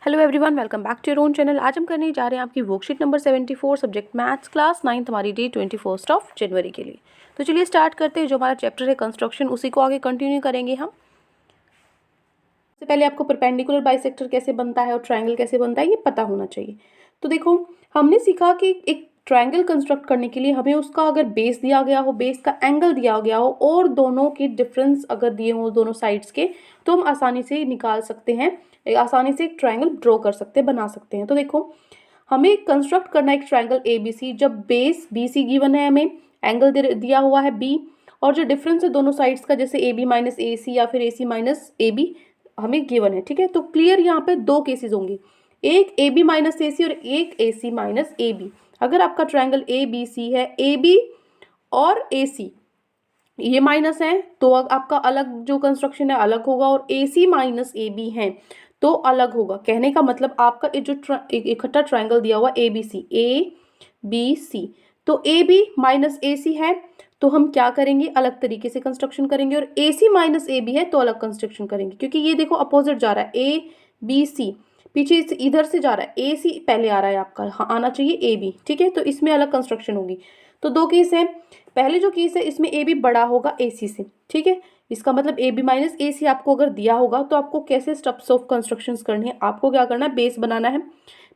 Hello everyone, welcome back to your own channel. आज हम करने जा रहे हैं आपकी worksheet number 74 subject maths class 9 हमारी डे 21 ऑफ जनवरी के लिए। तो चलिए स्टार्ट करते हैं। जो हमारा चैप्टर है कंस्ट्रक्शन, उसी को आगे कंटिन्यू करेंगे हम। सबसे पहले आपको परपेंडिकुलर बाइसेक्टर कैसे बनता है और ट्रायंगल कैसे बनता है ये पता होना चाहिए। तो देखो, हमने सीखा कि एक ट्रायंगल कंस्ट्रक्ट करने के लिए हमें उसका अगर बेस दिया गया हो, बेस का एंगल दिया गया हो और दोनों के डिफरेंस अगर दिए हो दोनों साइड्स के, तो हम आसानी से निकाल सकते हैं, आसानी से एक ट्रायंगल ड्रॉ कर सकते हैं, बना सकते हैं। तो देखो, हमें कंस्ट्रक्ट करना है एक ट्रायंगल ABC। जब बेस BC गिवन है, हमें एंगल दिया हुआ है B, और जो डिफरेंस है दोनों साइड्स का, जैसे AB माइनस AC या फिर AC माइनस AB हमें गिवन है। ठीक है, तो क्लियर यहाँ पे दो केसेस होंगे, एक AB माइनस AC और एक AC माइनस AB। अगर आपका ट्रायंगल ABC है, AB और AC ये माइनस है तो आपका अलग जो कंस्ट्रक्शन है अलग होगा, और AC माइनस AB है तो अलग होगा। कहने का मतलब आपका जो इकट्ठा ट्रायंगल दिया हुआ ABC, तो AB माइनस AC है तो हम क्या करेंगे, अलग तरीके से कंस्ट्रक्शन करेंगे, और AC माइनस AB है तो अलग कंस्ट्रक्शन करेंगे। क्योंकि ये देखो अपोजिट जा रहा है, ABC पीछे इधर से जा रहा है, AC पहले आ रहा है आपका, हाँ आना चाहिए AB। ठीक है, तो इसमें अलग कंस्ट्रक्शन होगी। तो दो केस है, पहले जो केस है इसमें AB बड़ा होगा AC से। ठीक है, इसका मतलब AB माइनस AC आपको अगर दिया होगा तो आपको कैसे स्टेप्स ऑफ कंस्ट्रक्शंस करनी है, आपको क्या करना है, बेस बनाना है।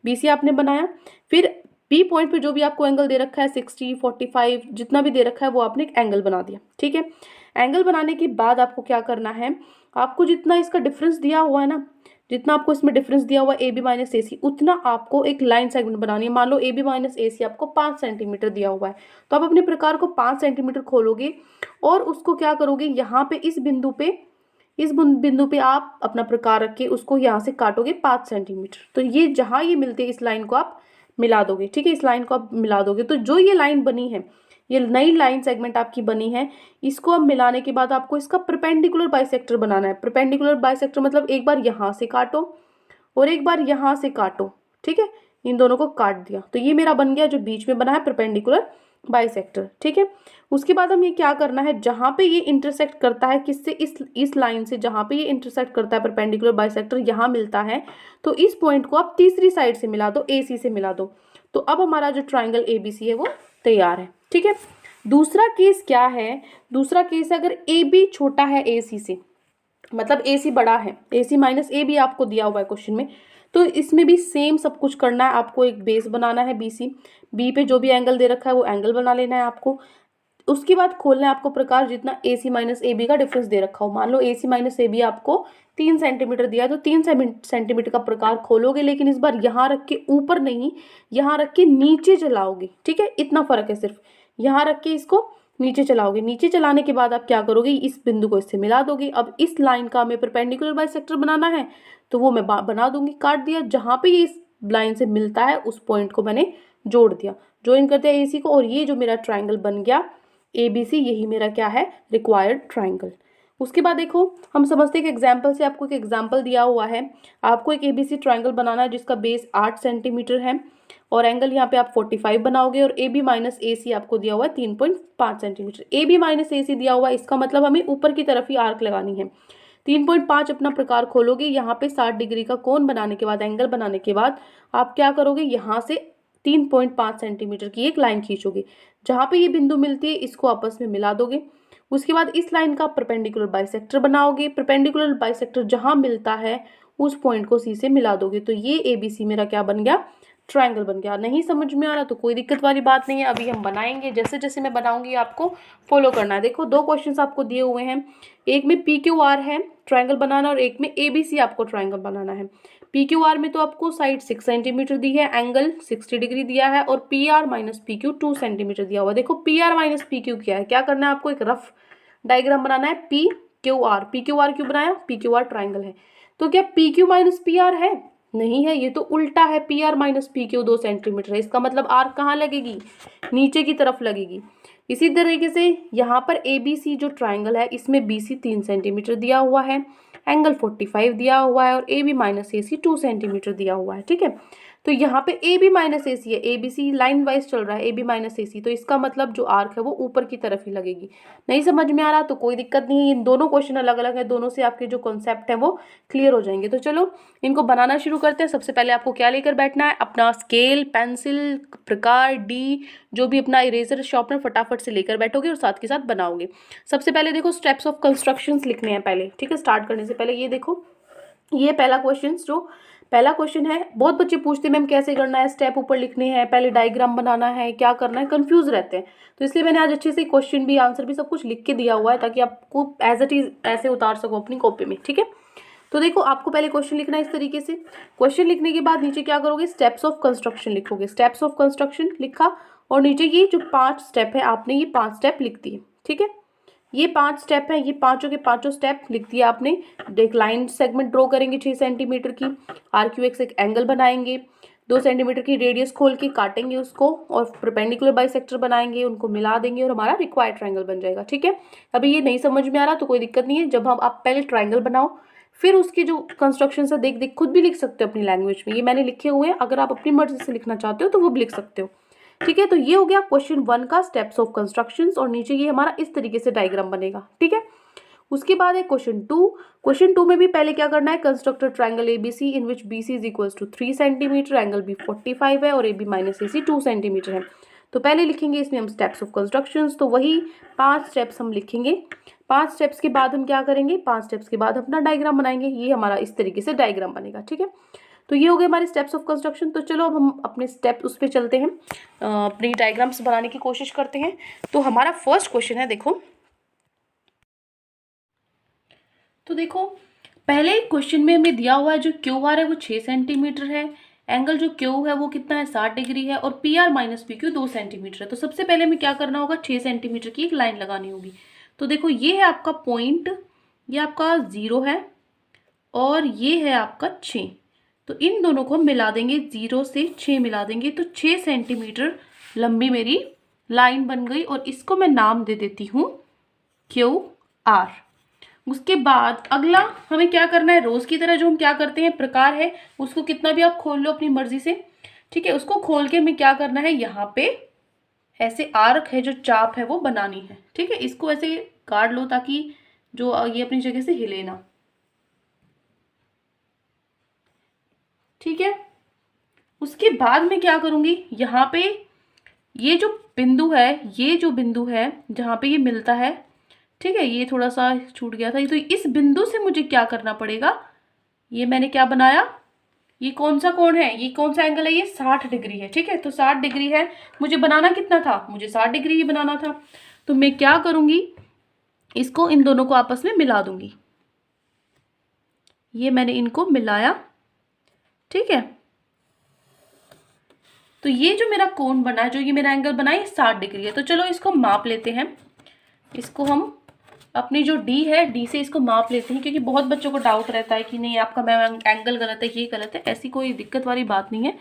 BC आपने बनाया, फिर B पॉइंट पे जो भी आपको एंगल दे रखा है 60, 45 जितना भी दे रखा है वो आपने एक एंगल बना दिया। ठीक है, एंगल बनाने के बाद आपको क्या करना है, आपको जितना इसका डिफरेंस दिया हुआ है ना, जितना आपको इसमें डिफरेंस दिया हुआ है AB माइनस AC, उतना आपको एक लाइन सेगमेंट बनानी है। मान लो AB माइनस AC आपको 5 सेंटीमीटर दिया हुआ है, तो आप अपने प्रकार को 5 सेंटीमीटर खोलोगे और उसको क्या करोगे, यहाँ पे इस बिंदु पे आप अपना प्रकार रख के उसको यहाँ से काटोगे 5 सेंटीमीटर। तो ये जहाँ ये मिलते हैं इस लाइन को आप मिला दोगे। ठीक है, इस लाइन को आप मिला दोगे, तो जो ये लाइन बनी है, ये नई लाइन सेगमेंट आपकी बनी है, इसको अब मिलाने के बाद आपको इसका परपेंडिकुलर बाइसेक्टर बनाना है। परपेंडिकुलर बाइसेक्टर मतलब एक बार यहाँ से काटो और एक बार यहाँ से काटो। ठीक है, इन दोनों को काट दिया तो ये मेरा बन गया जो बीच में बना है परपेंडिकुलर बाइसेक्टर। ठीक है, उसके बाद हम ये क्या करना है, जहाँ पे ये इंटरसेक्ट करता है किससे, इस लाइन से, जहाँ पे ये इंटरसेक्ट करता है परपेंडिकुलर बाइसेक्टर यहाँ मिलता है, तो इस पॉइंट को आप तीसरी साइड से मिला दो, AC से मिला दो। तो अब हमारा जो ट्राइंगल ABC है वो तैयार है। ठीक है, दूसरा केस क्या है, दूसरा केस है अगर AB छोटा है AC से, मतलब AC बड़ा है, AC माइनस AB आपको दिया हुआ है क्वेश्चन में, तो इसमें भी सेम सब कुछ करना है। आपको एक बेस बनाना है BC, B पे जो भी एंगल दे रखा है वो एंगल बना लेना है आपको। उसके बाद खोलना है आपको प्रकार, जितना AC माइनस AB का डिफरेंस दे रखा हो। मान लो AC माइनस AB आपको 3 सेंटीमीटर दिया है, तो 3 सेंटीमीटर का प्रकार खोलोगे, लेकिन इस बार यहाँ रख के ऊपर नहीं, यहाँ रख के नीचे चलाओगे। ठीक है, इतना फर्क है, सिर्फ यहाँ रख के इसको नीचे चलाओगे। नीचे चलाने के बाद आप क्या करोगे, इस बिंदु को इससे मिला दोगे। अब इस लाइन का हमें परपेंडिकुलर बाइसेक्टर बनाना है, तो वो मैं बना दूंगी, काट दिया। जहाँ पे ये इस लाइन से मिलता है उस पॉइंट को मैंने जोड़ दिया, ज्वाइन कर दिया AC को, और ये जो मेरा ट्राइंगल बन गया ABC, यही मेरा क्या है, रिक्वायर्ड ट्राइंगल। उसके बाद देखो, हम समझते हैं कि एग्जाम्पल से, आपको एक एग्जाम्पल दिया हुआ है, आपको एक ABC ट्राइंगल बनाना है जिसका बेस 8 सेंटीमीटर है और एंगल यहाँ पे आप 45 बनाओगे, और AB माइनस AC आपको दिया हुआ है 3.5 सेंटीमीटर। AB माइनस AC दिया हुआ है, इसका मतलब हमें ऊपर की तरफ ही आर्क लगानी है। 3.5 अपना प्रकार खोलोगे, यहाँ पे 60 डिग्री का कोण बनाने के बाद, एंगल बनाने के बाद आप क्या करोगे, यहाँ से 3.5 सेंटीमीटर की एक लाइन खींचोगे। जहाँ पे ये बिंदु मिलती है इसको आपस में मिला दोगे। उसके बाद इस लाइन का परपेंडिकुलर बाइसेक्टर बनाओगे। परपेंडिकुलर बाइसेक्टर जहाँ मिलता है उस पॉइंट को C से मिला दोगे, तो ये ABC मेरा क्या बन गया, ट्रायंगल बन गया। नहीं समझ में आ रहा तो कोई दिक्कत वाली बात नहीं है, अभी हम बनाएंगे, जैसे जैसे मैं बनाऊंगी आपको फॉलो करना है। देखो, दो क्वेश्चंस आपको दिए हुए हैं, एक में PQR है ट्रायंगल बनाना, और एक में ABC आपको ट्रायंगल बनाना है। PQR में तो आपको साइड 6 सेंटीमीटर दी है, एंगल 60 डिग्री दिया है, और PR माइनस PQ 2 सेंटीमीटर दिया हुआ है। देखो, PR माइनस PQ क्या है, क्या करना है आपको, एक रफ डायग्राम बनाना है। PQR क्यों बनाया, PQR ट्राइंगल है, तो क्या PQ माइनस PR है, नहीं है, ये तो उल्टा है, PR माइनस PQ 2 सेंटीमीटर है। इसका मतलब आर्क कहाँ लगेगी, नीचे की तरफ लगेगी। इसी तरीके से यहाँ पर ABC जो ट्राइंगल है, इसमें BC 3 सेंटीमीटर दिया हुआ है, एंगल 45 दिया हुआ है, और AB माइनस AC 2 सेंटीमीटर दिया हुआ है। ठीक है, तो यहाँ पे ए बी माइनस ए सी है, A B C line wise चल रहा है, ए बी माइनस ए सी, तो इसका मतलब जो आर्क है वो ऊपर की तरफ ही लगेगी। नहीं समझ में आ रहा तो कोई दिक्कत नहीं है, इन दोनों क्वेश्चन अलग अलग है, दोनों से आपके जो कॉन्सेप्ट है वो क्लियर हो जाएंगे। तो चलो इनको बनाना शुरू करते हैं। सबसे पहले आपको क्या लेकर बैठना है, अपना स्केल, पेंसिल, प्रकार, डी, जो भी अपना इरेजर शार्पनर फटाफट से लेकर बैठोगे और साथ के साथ बनाओगे। सबसे पहले देखो स्टेप्स ऑफ कंस्ट्रक्शंस लिखने हैं पहले, ठीक है। स्टार्ट करने से पहले ये देखो, ये पहला क्वेश्चन है। बहुत बच्चे पूछते हैं मैम कैसे करना है, स्टेप ऊपर लिखने हैं, पहले डायग्राम बनाना है, क्या करना है, कंफ्यूज रहते हैं। तो इसलिए मैंने आज अच्छे से क्वेश्चन भी, आंसर भी सब कुछ लिख के दिया हुआ है ताकि आपको एज इट इज ऐसे उतार सको अपनी कॉपी में, ठीक है। तो देखो आपको पहले क्वेश्चन लिखना है इस तरीके से। क्वेश्चन लिखने के बाद नीचे क्या करोगे, स्टेप्स ऑफ कंस्ट्रक्शन लिखोगे। स्टेप्स ऑफ कंस्ट्रक्शन लिखा और नीचे ये जो 5 स्टेप है आपने ये 5 स्टेप लिख दिए, ठीक है। ये 5 स्टेप है, ये पांचों के पांचों स्टेप लिख दिया आपने। एक लाइन सेगमेंट ड्रॉ करेंगे 6 सेंटीमीटर की, आर क्यू एक्स एक एंगल बनाएंगे, 2 सेंटीमीटर की रेडियस खोल के काटेंगे उसको और परपेंडिकुलर बाइसेक्टर बनाएंगे, उनको मिला देंगे और हमारा रिक्वायर्ड ट्रायंगल बन जाएगा, ठीक है। अभी ये नहीं समझ में आ रहा तो कोई दिक्कत नहीं है, जब हम आप पहले ट्रायंगल बनाओ फिर उसकी जो कंस्ट्रक्शन है देख देख खुद भी लिख सकते हो अपनी लैंग्वेज में, ये मैंने लिखे हुए हैं, अगर आप अपनी मर्जी से लिखना चाहते हो तो वो भी लिख सकते हो, ठीक है। तो ये हो गया क्वेश्चन 1 का स्टेप्स ऑफ कंस्ट्रक्शंस और नीचे ये हमारा इस तरीके से डायग्राम बनेगा, ठीक है। उसके बाद है क्वेश्चन 2। क्वेश्चन 2 में भी पहले क्या करना है, construct triangle ABC in which BC is equals to 3 centimetre, angle B 45 है और A B minus A C 2 centimetre है। तो पहले लिखेंगे इसमें हम स्टेप्स ऑफ कंस्ट्रक्शंस, तो वही 5 स्टेप्स हम लिखेंगे। 5 स्टेप्स के बाद हम क्या करेंगे, 5 स्टेप्स के बाद अपना डायग्राम बनाएंगे। ये हमारा इस तरीके से डायग्राम बनेगा, ठीक है। तो ये हो गए हमारे स्टेप्स ऑफ कंस्ट्रक्शन। तो चलो अब हम अपने स्टेप उस पर चलते हैं, अपनी डायग्राम्स बनाने की कोशिश करते हैं। तो हमारा फर्स्ट क्वेश्चन है, देखो तो देखो पहले क्वेश्चन में हमें दिया हुआ है जो क्यू आर है वो 6 सेंटीमीटर है, एंगल जो क्यू है वो कितना है 60 डिग्री है और P R minus P Q 2 centimetre है। तो सबसे पहले हमें क्या करना होगा, 6 सेंटीमीटर की एक लाइन लगानी होगी। तो देखो ये है आपका पॉइंट, ये आपका 0 है और ये है आपका 6, तो इन दोनों को हम मिला देंगे, 0 से 6 मिला देंगे तो 6 सेंटीमीटर लंबी मेरी लाइन बन गई और इसको मैं नाम दे देती हूँ क्यू आर। उसके बाद अगला हमें क्या करना है, रोज की तरह जो हम क्या करते हैं, प्रकार है उसको कितना भी आप खोल लो अपनी मर्जी से, ठीक है। उसको खोल के हमें क्या करना है, यहाँ पे ऐसे आर्क है जो चाप है वो बनानी है, ठीक है। इसको ऐसे काट लो ताकि जो ये अपनी जगह से हिले ना, ठीक है। उसके बाद मैं क्या करूंगी, यहाँ पे ये जो बिंदु है, ये जो बिंदु है जहाँ पे ये मिलता है, ठीक है, ये थोड़ा सा छूट गया था, तो इस बिंदु से मुझे क्या करना पड़ेगा, ये मैंने क्या बनाया, ये कौन सा कोण है, ये कौन सा एंगल है, ये 60 डिग्री है, ठीक है। तो 60 डिग्री है, मुझे बनाना कितना था, मुझे 60 डिग्री ही बनाना था। तो मैं क्या करूंगी, इसको इन दोनों को आपस में मिला दूंगी, ये मैंने इनको मिलाया, ठीक है। तो ये जो मेरा कोण बना है, जो ये मेरा एंगल बना है 60 डिग्री है। तो चलो इसको माप लेते हैं, इसको हम अपनी जो डी है, डी से इसको माप लेते हैं, क्योंकि बहुत बच्चों को डाउट रहता है कि नहीं आपका मैम एंगल गलत है, ये गलत है। ऐसी कोई दिक्कत वाली बात नहीं है,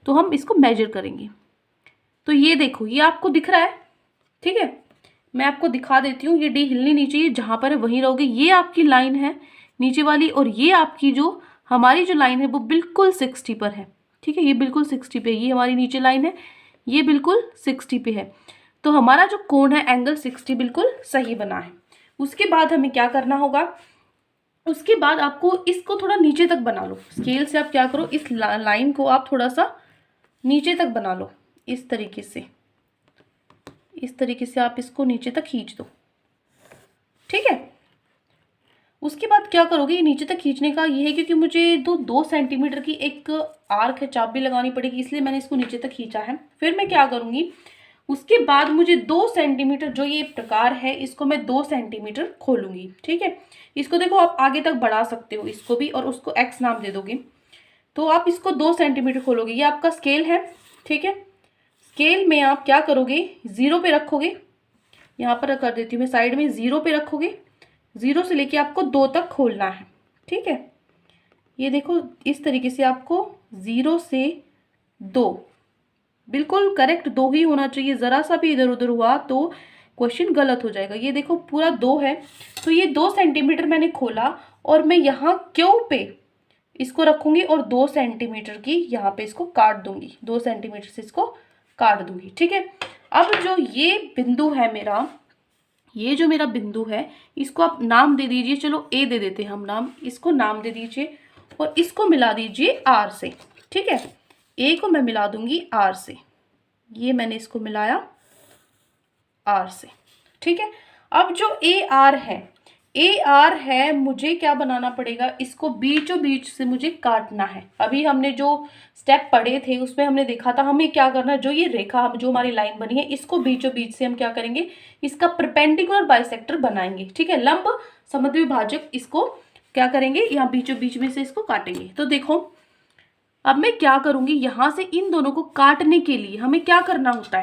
तो हम इसको मेजर करेंगे। तो ये देखो, ये आपको दिख रहा है, ठीक है, मैं आपको दिखा देती हूँ। ये डी हिलनी नहीं चाहिए, जहाँ पर है वहीं रहोगे। ये आपकी लाइन है नीचे वाली और ये आपकी जो हमारी जो लाइन है वो बिल्कुल 60 पर है, ठीक है। ये बिल्कुल 60 पे, ये हमारी नीचे लाइन है, ये बिल्कुल 60 पे है। तो हमारा जो कोण है एंगल 60 बिल्कुल सही बना है। उसके बाद हमें क्या करना होगा, उसके बाद आपको इसको थोड़ा नीचे तक बना लो, स्केल से आप क्या करो, इस लाइन को आप थोड़ा सा नीचे तक बना लो, इस तरीके से, इस तरीके से आप इसको नीचे तक खींच दो, ठीक है। उसके बाद क्या करोगे, ये नीचे तक खींचने का ये है क्योंकि मुझे 2 सेंटीमीटर की एक आर्क है, चाप भी लगानी पड़ेगी, इसलिए मैंने इसको नीचे तक खींचा है। फिर मैं क्या करूँगी, उसके बाद मुझे 2 सेंटीमीटर जो ये प्रकार है इसको मैं 2 सेंटीमीटर खोलूंगी, ठीक है। इसको देखो आप आगे तक बढ़ा सकते हो इसको भी, और उसको एक्स नाम दे दोगे। तो आप इसको 2 सेंटीमीटर खोलोगे, ये आपका स्केल है, ठीक है। स्केल में आप क्या करोगे, 0 पे रखोगे, यहाँ पर कर देती हूँ मैं साइड में, 0 पे रखोगे, 0 से लेके आपको 2 तक खोलना है, ठीक है। ये देखो इस तरीके से आपको 0 से 2, बिल्कुल करेक्ट 2 ही होना चाहिए, ज़रा सा भी इधर उधर हुआ तो क्वेश्चन गलत हो जाएगा। ये देखो पूरा 2 है, तो ये 2 सेंटीमीटर मैंने खोला और मैं यहाँ क्यू पे इसको रखूंगी और 2 सेंटीमीटर की यहाँ पे इसको काट दूंगी, 2 सेंटीमीटर से इसको काट दूंगी। ठीक है, अब जो ये बिंदु है मेरा, ये जो मेरा बिंदु है, इसको आप नाम दे दीजिए, चलो ए दे देते हैं हम नाम, इसको नाम दे दीजिए और इसको मिला दीजिए आर से। ठीक है, ए को मैं मिला दूंगी आर से, ये मैंने इसको मिलाया आर से। ठीक है, अब जो ए आर है मुझे क्या बनाना पड़ेगा, इसको बीचों बीच से मुझे काटना है। अभी हमने जो स्टेप पढ़े थे उसमें हमने देखा था हमें क्या करना है, जो ये रेखा जो हमारी लाइन बनी है इसको बीचों बीच से हम क्या करेंगे, इसका परपेंडिकुलर बाइसेक्टर बनाएंगे। ठीक है, लंब समद्विभाजक इसको क्या करेंगे, यहाँ बीचों बीच में से इसको काटेंगे। तो देखो अब मैं क्या करूंगी, यहां से इन दोनों को काटने के लिए हमें क्या करना होता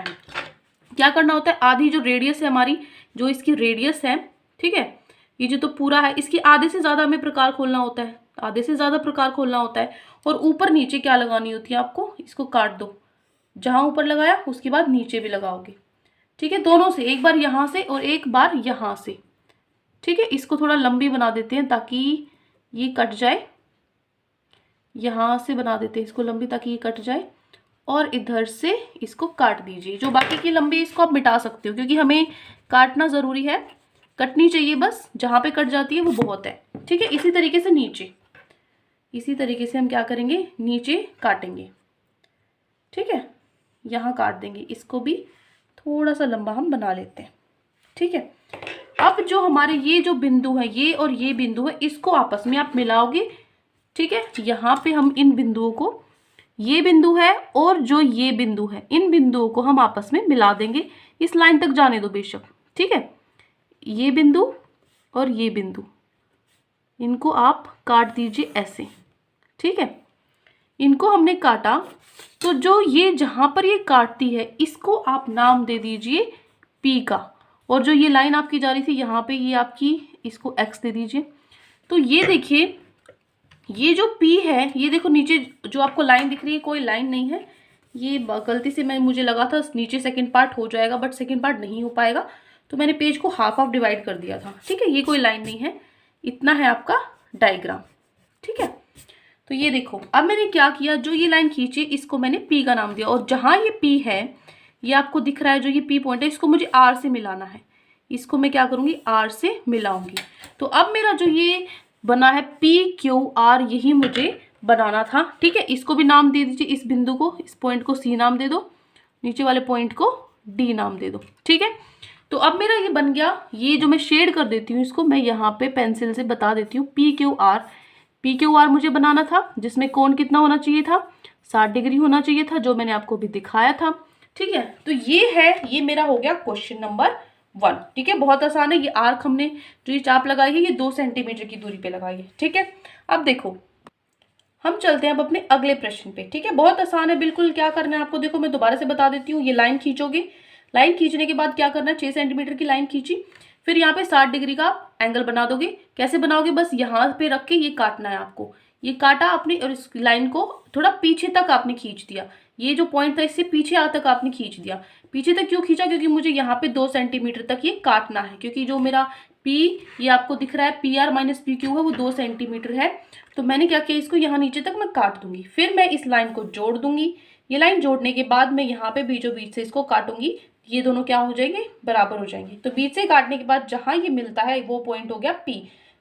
है, आधी जो रेडियस है हमारी, जो इसकी रेडियस है, ठीक है, ये जो तो पूरा है, इसकी आधे से ज्यादा हमें प्रकार खोलना होता है, आधे से ज्यादा प्रकार खोलना होता है। और ऊपर नीचे क्या लगानी होती है आपको, इसको काट दो, जहां ऊपर लगाया उसके बाद नीचे भी लगाओगे। ठीक है, दोनों से, एक बार यहां से और एक बार यहां से। ठीक है, इसको थोड़ा लंबी बना देते हैं ताकि ये कट जाए, यहां से बना देते हैं इसको लंबी ताकि ये कट जाए, और इधर से इसको काट दीजिए। जो बाकी की लंबी इसको आप मिटा सकते हो क्योंकि हमें काटना जरूरी है, कटनी चाहिए बस, जहां पे कट जाती है वो बहुत है। ठीक है, इसी तरीके से नीचे, इसी तरीके से हम क्या करेंगे, नीचे काटेंगे। ठीक है, यहाँ काट देंगे, इसको भी थोड़ा सा लंबा हम बना लेते हैं। ठीक है, अब जो हमारे ये जो बिंदु है, ये और ये बिंदु है, इसको आपस में आप मिलाओगे। ठीक है, यहाँ पे हम इन बिंदुओं को, ये बिंदु है और जो ये बिंदु है, इन बिंदुओं को हम आपस में मिला देंगे। इस लाइन तक जाने दो बेशक। ठीक है, ये बिंदु और ये बिंदु, इनको आप काट दीजिए ऐसे। ठीक है, इनको हमने काटा, तो जो ये जहां पर ये काटती है इसको आप नाम दे दीजिए P का, और जो ये लाइन आपकी जा रही थी यहाँ पे, ये आपकी, इसको X दे दीजिए। तो ये देखिए, ये जो P है, ये देखो नीचे जो आपको लाइन दिख रही है, कोई लाइन नहीं है, ये गलती से मुझे लगा था नीचे सेकंड पार्ट हो जाएगा, बट सेकंड पार्ट नहीं हो पाएगा, तो मैंने पेज को हाफ डिवाइड कर दिया था। ठीक है, ये कोई लाइन नहीं है, इतना है आपका डायग्राम। ठीक है, तो ये देखो अब मैंने क्या किया, जो ये लाइन खींची इसको मैंने P का नाम दिया, और जहां ये P है, ये आपको दिख रहा है जो ये P पॉइंट है, इसको मुझे R से मिलाना है, इसको मैं क्या करूंगी, R से मिलाऊंगी। तो अब मेरा जो ये बना है PQR, यही मुझे बनाना था। ठीक है, इसको भी नाम दे दीजिए, इस बिंदु को, इस पॉइंट को C नाम दे दो, नीचे वाले पॉइंट को D नाम दे दो। ठीक है, तो अब मेरा ये बन गया, ये जो मैं शेड कर देती हूँ इसको, मैं यहाँ पे पेंसिल से बता देती हूँ PQR। PQR मुझे बनाना था, जिसमें कोण कितना होना चाहिए था, 60 डिग्री होना चाहिए था, जो मैंने आपको भी दिखाया था। ठीक है, तो ये है, ये मेरा हो गया क्वेश्चन नंबर 1। ठीक है, बहुत आसान है। ये आर्क हमने जो ये चाप लगाई है, ये 2 सेंटीमीटर की दूरी पे लगाई है। ठीक है, अब देखो हम चलते हैं अब अपने अगले प्रश्न पे। ठीक है, बहुत आसान है बिल्कुल। क्या करना है आपको, देखो मैं दोबारा से बता देती हूँ। ये लाइन खींचोगे, लाइन खींचने के बाद क्या करना है, 6 सेंटीमीटर की लाइन खींची, फिर यहाँ पे 60 डिग्री का एंगल बना दोगे। कैसे बनाओगे, बस यहाँ पे रख के ये काटना है आपको, ये काटा आपने और इस लाइन को थोड़ा पीछे तक आपने खींच दिया। ये जो पॉइंट था इससे पीछे आ तक आपने खींच दिया। पीछे तक क्यों खींचा, क्योंकि मुझे यहाँ पे 2 सेंटीमीटर तक ये काटना है, क्योंकि जो मेरा P, ये आपको दिख रहा है PR माइनस PQ है, वो 2 सेंटीमीटर है। तो मैंने क्या किया, इसको यहाँ नीचे तक मैं काट दूंगी, फिर मैं इस लाइन को जोड़ दूंगी। ये लाइन जोड़ने के बाद मैं यहाँ पे बीचों बीच से इसको काटूंगी, ये दोनों क्या हो जाएंगे, बराबर हो जाएंगे। तो बीच से काटने के बाद जहां ये मिलता है वो पॉइंट हो गया P,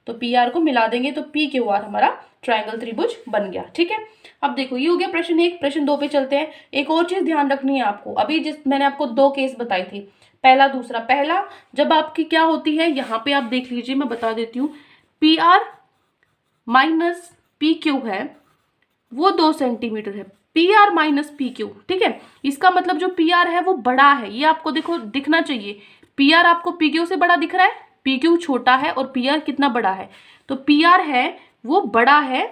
तो PR को मिला देंगे, तो PQR हमारा ट्रायंगल त्रिभुज बन गया। ठीक है, अब देखो ये हो गया प्रश्न 1। प्रश्न 2 पे चलते हैं। एक और चीज ध्यान रखनी है आपको, अभी जिस मैंने आपको 2 केस बताई थी, पहला दूसरा। पहला जब आपकी क्या होती है, यहाँ पे आप देख लीजिए, मैं बता देती हूँ, PR माइनस PQ है वो 2 सेंटीमीटर है, PR माइनस PQ। ठीक है, इसका मतलब जो PR है वो बड़ा है, ये आपको देखो दिखना चाहिए। PR आपको PQ से बड़ा दिख रहा है, PQ छोटा है, और PR कितना बड़ा है, तो PR है वो बड़ा है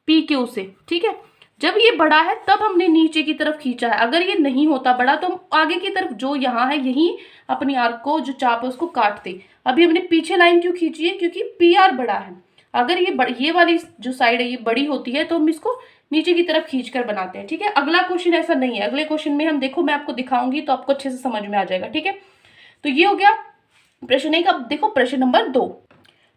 PQ से। ठीक है, जब ये बड़ा है तब हमने नीचे की तरफ खींचा है, अगर ये नहीं होता बड़ा तो हम आगे की तरफ जो यहाँ है यही अपनी आर्क को, जो चाप है उसको काटते। अभी हमने पीछे लाइन क्यों खींची है, क्योंकि PR बड़ा है। अगर ये वाली जो साइड है ये बड़ी होती है तो हम इसको नीचे की तरफ खींचकर बनाते हैं। ठीक है, अगला क्वेश्चन ऐसा नहीं है, अगले क्वेश्चन में हम देखो, मैं आपको दिखाऊंगी तो आपको अच्छे से समझ में आ जाएगा। ठीक है, तो ये हो गया प्रश्न 1। अब देखो प्रश्न नंबर 2।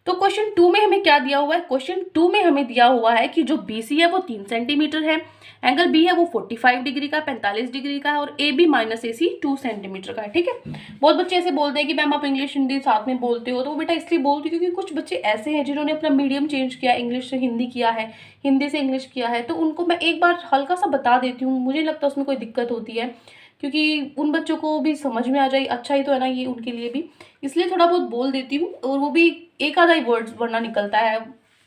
तो क्वेश्चन 2 में हमें क्या दिया हुआ है, क्वेश्चन 2 में हमें दिया हुआ है कि जो BC है वो 3 सेंटीमीटर है, एंगल B है वो 45 डिग्री का, 45 डिग्री का है, और AB माइनस AC 2 सेंटीमीटर का है। ठीक है, बहुत बच्चे ऐसे बोलते हैं कि मैम आप इंग्लिश हिंदी साथ में बोलते हो, तो बेटा इसलिए बोलती हूँ क्योंकि कुछ बच्चे ऐसे हैं जिन्होंने अपना मीडियम चेंज किया, इंग्लिश से हिंदी किया है, हिंदी से इंग्लिश किया है, तो उनको मैं एक बार हल्का सा बता देती हूँ, मुझे लगता है उसमें कोई दिक्कत होती है, क्योंकि उन बच्चों को भी समझ में आ जाए, अच्छा ही तो है ना ये उनके लिए भी, इसलिए थोड़ा बहुत बोल देती हूँ, और वो भी एक आधा ही वर्ड्स वरना निकलता है,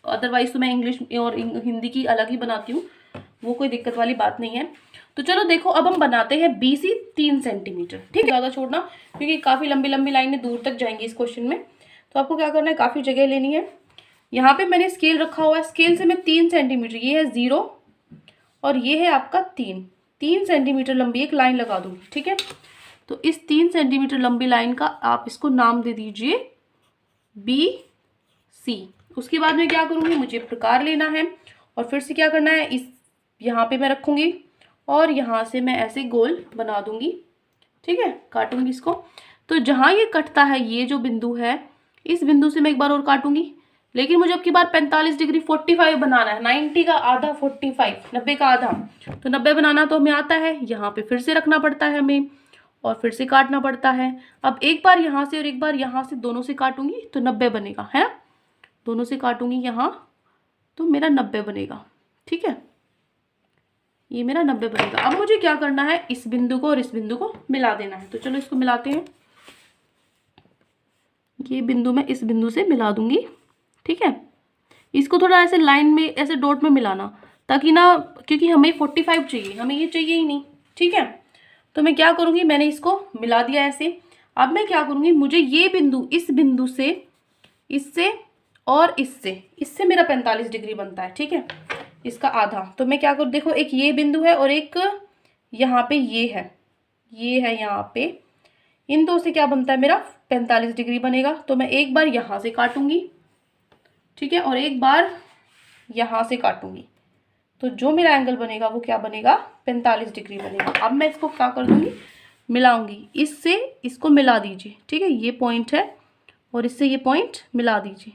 अदरवाइज तो मैं इंग्लिश और हिंदी की अलग ही बनाती हूँ, वो कोई दिक्कत वाली बात नहीं है। तो चलो देखो, अब हम बनाते हैं BC 3 सेंटीमीटर। ठीक है, ज़्यादा छोड़ना क्योंकि काफ़ी लंबी लंबी लाइनें दूर तक जाएंगी इस क्वेश्चन में, तो आपको क्या करना है, काफ़ी जगह लेनी है। यहाँ पे मैंने स्केल रखा हुआ है, स्केल से मैं 3 सेंटीमीटर, ये है 0 और ये है आपका 3 सेंटीमीटर लंबी एक लाइन लगा दूंगी। ठीक है, तो इस 3 सेंटीमीटर लंबी लाइन का आप इसको नाम दे दीजिए BC। उसके बाद में क्या करूँगी, मुझे प्रकार लेना है और फिर से क्या करना है, इस यहाँ पे मैं रखूँगी और यहाँ से मैं ऐसे गोल बना दूंगी। ठीक है, काटूंगी इसको, तो जहाँ ये कटता है ये जो बिंदु है, इस बिंदु से मैं एक बार और काटूंगी, लेकिन मुझे अब की बार 45 डिग्री 45 बनाना है, 90 का आधा 45, 90 का आधा, तो 90 बनाना तो हमें आता है, यहाँ पे फिर से रखना पड़ता है हमें और फिर से काटना पड़ता है। अब एक बार यहाँ से और एक बार यहाँ से दोनों से काटूंगी तो 90 बनेगा, है ना, दोनों से काटूंगी यहाँ तो मेरा 90 बनेगा। ठीक है, ये मेरा 90 बनेगा। अब मुझे क्या करना है, इस बिंदु को और इस बिंदु को मिला देना है, तो चलो इसको मिलाते हैं। ये बिंदु मैं इस बिंदु से मिला दूंगी। ठीक है, इसको थोड़ा ऐसे लाइन में ऐसे डॉट में मिलाना, ताकि ना, क्योंकि हमें 45 चाहिए, हमें ये चाहिए ही नहीं। ठीक है, तो मैं क्या करूँगी, मैंने इसको मिला दिया ऐसे। अब मैं क्या करूँगी, मुझे ये बिंदु, इस बिंदु से, इससे और इससे मेरा 45 डिग्री बनता है। ठीक है, इसका आधा, तो मैं क्या करूँ, देखो एक ये बिंदु है और एक यहाँ पे ये है यहाँ पे, इन दो से क्या बनता है मेरा 45 डिग्री बनेगा। तो मैं एक बार यहाँ से काटूंगी, ठीक है, और एक बार यहाँ से काटूंगी, तो जो मेरा एंगल बनेगा वो क्या बनेगा, 45 डिग्री बनेगा। अब मैं इसको क्या कर दूंगी, मिलाऊंगी, इससे इसको मिला दीजिए। ठीक है, ये पॉइंट है और इससे ये पॉइंट मिला दीजिए।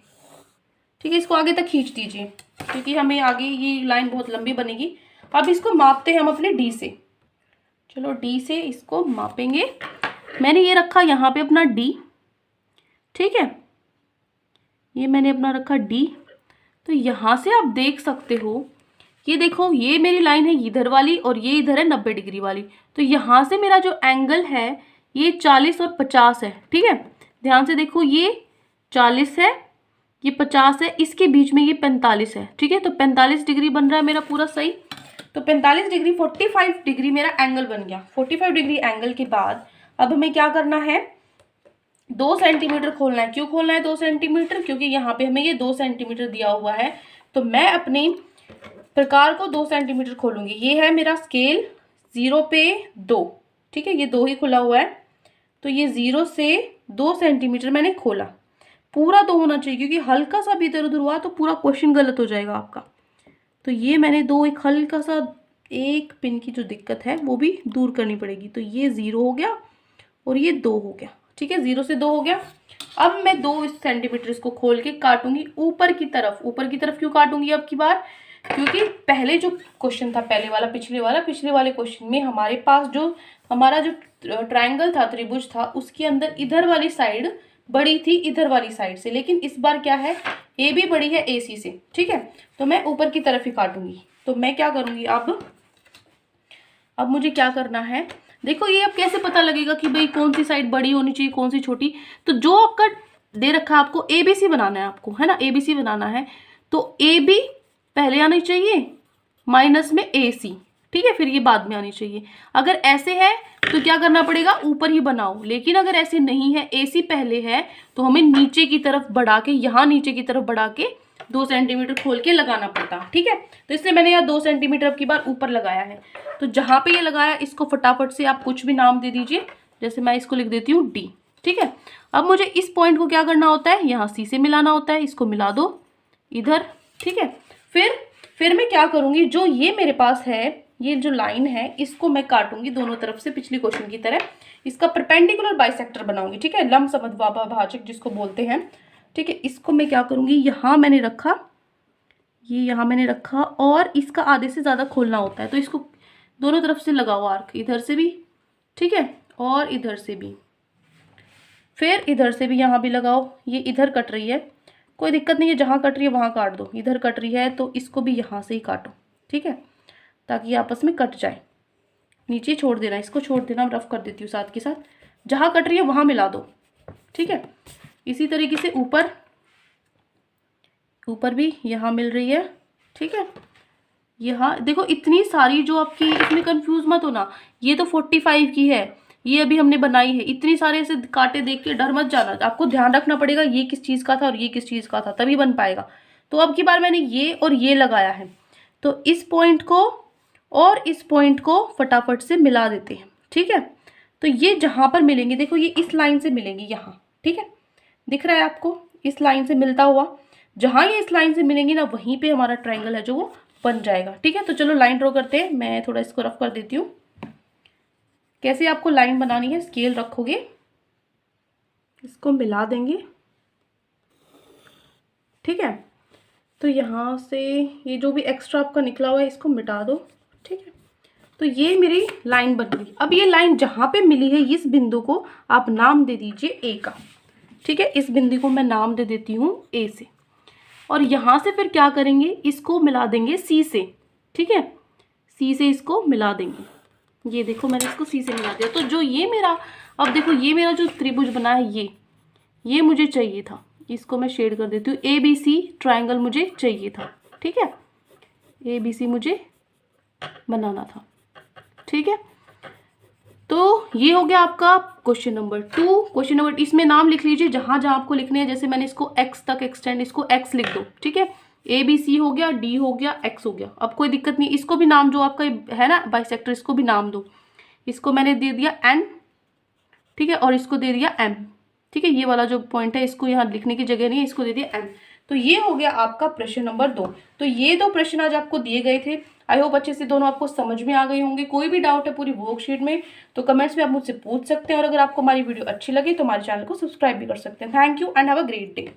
ठीक है, इसको आगे तक खींच दीजिए क्योंकि हमें आगे ये लाइन बहुत लंबी बनेगी। अब इसको मापते हैं हम अपने D से, चलो D से इसको मापेंगे। मैंने ये रखा यहाँ पे अपना D, ठीक है, ये मैंने अपना रखा D। तो यहाँ से आप देख सकते हो, ये देखो ये मेरी लाइन है इधर वाली और ये इधर है 90 डिग्री वाली, तो यहाँ से मेरा जो एंगल है ये 40 और 50 है। ठीक है, ध्यान से देखो, ये 40 है, ये 50 है, इसके बीच में ये 45 है। ठीक है, तो 45 डिग्री बन रहा है मेरा पूरा सही। तो 45 डिग्री 45 डिग्री मेरा एंगल बन गया। 45 डिग्री एंगल के बाद अब हमें क्या करना है, 2 सेंटीमीटर खोलना है। क्यों खोलना है 2 सेंटीमीटर, क्योंकि यहाँ पे हमें ये 2 सेंटीमीटर दिया हुआ है। तो मैं अपने प्रकार को 2 सेंटीमीटर खोलूंगी। ये है मेरा स्केल 0 पे 2, ठीक है, ये 2 ही खुला हुआ है, तो ये 0 से 2 सेंटीमीटर मैंने खोला। पूरा 2 होना चाहिए, क्योंकि हल्का सा भी इधर उधर हुआ तो पूरा क्वेश्चन गलत हो जाएगा आपका। तो ये मैंने 2, एक हल्का सा एक पिन की जो दिक्कत है वो भी दूर करनी पड़ेगी। तो ये 0 हो गया और ये 2 हो गया। ठीक है, 0 से 2 हो गया। अब मैं 2 सेंटीमीटर इसको खोल के काटूंगी ऊपर की तरफ। ऊपर की तरफ क्यों काटूंगी अब की बार, क्योंकि पहले जो क्वेश्चन था, पहले वाला पिछले वाले क्वेश्चन में हमारे पास जो हमारा जो ट्रायंगल था, त्रिभुज था, उसके अंदर इधर वाली साइड बड़ी थी इधर वाली साइड से, लेकिन इस बार क्या है, ए भी बड़ी है AC से। ठीक है, तो मैं ऊपर की तरफ ही काटूंगी। तो मैं क्या करूंगी, अब मुझे क्या करना है, देखो ये अब कैसे पता लगेगा कि भाई कौन सी साइड बड़ी होनी चाहिए कौन सी छोटी। तो जो आपका दे रखा है आपको ABC बनाना है, आपको है ना ABC बनाना है, तो AB पहले आनी चाहिए, माइनस में AC, ठीक है, फिर ये बाद में आनी चाहिए। अगर ऐसे है तो क्या करना पड़ेगा, ऊपर ही बनाओ, लेकिन अगर ऐसे नहीं है, AC पहले है, तो हमें नीचे की तरफ बढ़ा के, यहाँ नीचे की तरफ बढ़ा के 2 सेंटीमीटर खोल के लगाना पड़ता। ठीक है, तो इसलिए मैंने यहाँ 2 सेंटीमीटर अब की बार ऊपर लगाया है। तो जहाँ पे ये लगाया, इसको फटाफट से आप कुछ भी नाम दे दीजिए, जैसे मैं इसको लिख देती हूँ D। ठीक है, अब मुझे इस पॉइंट को क्या करना होता है, यहाँ C से मिलाना होता है, इसको मिला दो इधर। ठीक है, फिर मैं क्या करूँगी, जो ये मेरे पास है, ये जो लाइन है, इसको मैं काटूंगी दोनों तरफ से, पिछली क्वेश्चन की तरह। इसका परपेंडिकुलर बाइसेक्टर बनाऊंगी। ठीक है, लंब समद्विभाजक जिसको बोलते हैं। ठीक है, इसको मैं क्या करूँगी, यहाँ मैंने रखा, ये यहाँ मैंने रखा, और इसका आधे से ज़्यादा खोलना होता है, तो इसको दोनों तरफ से लगाओ आर्क, इधर से भी, ठीक है, और इधर से भी, फिर इधर से भी यहाँ भी लगाओ। ये इधर कट रही है, कोई दिक्कत नहीं है, जहाँ कट रही है वहाँ काट दो, इधर कट रही है तो इसको भी यहाँ से ही काटो, ठीक है, ताकि ये आपस में कट जाए। नीचे छोड़ देना, इसको छोड़ देना, मैं रफ कर देती हूँ साथ के साथ, जहाँ कट रही है वहाँ मिला दो, ठीक है। इसी तरीके से ऊपर भी यहाँ मिल रही है, ठीक है। यहाँ देखो, इतनी सारी जो आपकी, इसमें कंफ्यूज मत होना, ये तो 45 की है, ये अभी हमने बनाई है। इतनी सारे ऐसे कांटे देख के डर मत जाना, आपको ध्यान रखना पड़ेगा ये किस चीज़ का था और ये किस चीज़ का था, तभी बन पाएगा। तो अब की बार मैंने ये और ये लगाया है, तो इस पॉइंट को और इस पॉइंट को फटाफट से मिला देते हैं, ठीक है। तो ये जहाँ पर मिलेंगे, देखो ये इस लाइन से मिलेंगे यहाँ, ठीक है, दिख रहा है आपको, इस लाइन से मिलता हुआ, जहाँ ये इस लाइन से मिलेंगे ना, वहीं पे हमारा ट्रायंगल है जो वो बन जाएगा, ठीक है। तो चलो लाइन ड्रॉ करते हैं, मैं थोड़ा इसको रफ कर देती हूँ। कैसे आपको लाइन बनानी है, स्केल रखोगे, इसको मिला देंगे, ठीक है। तो यहाँ से ये जो भी एक्स्ट्रा आपका निकला हुआ है इसको मिटा दो, ठीक है। तो ये मेरी लाइन बन गई। अब ये लाइन जहाँ पे मिली है, इस बिंदु को आप नाम दे दीजिए ए का, ठीक है। इस बिंदु को मैं नाम दे देती हूँ ए से, और यहाँ से फिर क्या करेंगे, इसको मिला देंगे सी से, ठीक है, सी से इसको मिला देंगे। ये देखो मैंने इसको सी से मिला दिया। तो जो ये मेरा, अब देखो ये मेरा जो त्रिभुज बना है, ये मुझे चाहिए था, इसको मैं शेड कर देती हूँ। ए बी सी ट्रायंगल मुझे चाहिए था, ठीक है, ए बी सी मुझे बनाना था, ठीक है। तो ये हो गया आपका क्वेश्चन नंबर 2। क्वेश्चन नंबर, इसमें नाम लिख लीजिए जहाँ जहाँ आपको लिखने हैं। जैसे मैंने इसको एक्स तक एक्सटेंड, इसको एक्स लिख दो, ठीक है। ए बी सी हो गया, डी हो गया, एक्स हो गया। अब कोई दिक्कत नहीं, इसको भी नाम जो आपका है ना बाइसेक्टर, इसको भी नाम दो। इसको मैंने दे दिया एन, ठीक है, और इसको दे दिया एम, ठीक है। ये वाला जो पॉइंट है इसको यहाँ लिखने की जगह नहीं है, इसको दे दिया एम। तो ये हो गया आपका प्रश्न नंबर 2। तो ये 2 प्रश्न आज आपको दिए गए थे। आई होप अच्छे से दोनों आपको समझ में आ गए होंगे। कोई भी डाउट है पूरी वर्कशीट में तो कमेंट्स में आप मुझसे पूछ सकते हैं, और अगर आपको हमारी वीडियो अच्छी लगी तो हमारे चैनल को सब्सक्राइब भी कर सकते हैं। Thank you and have a great day.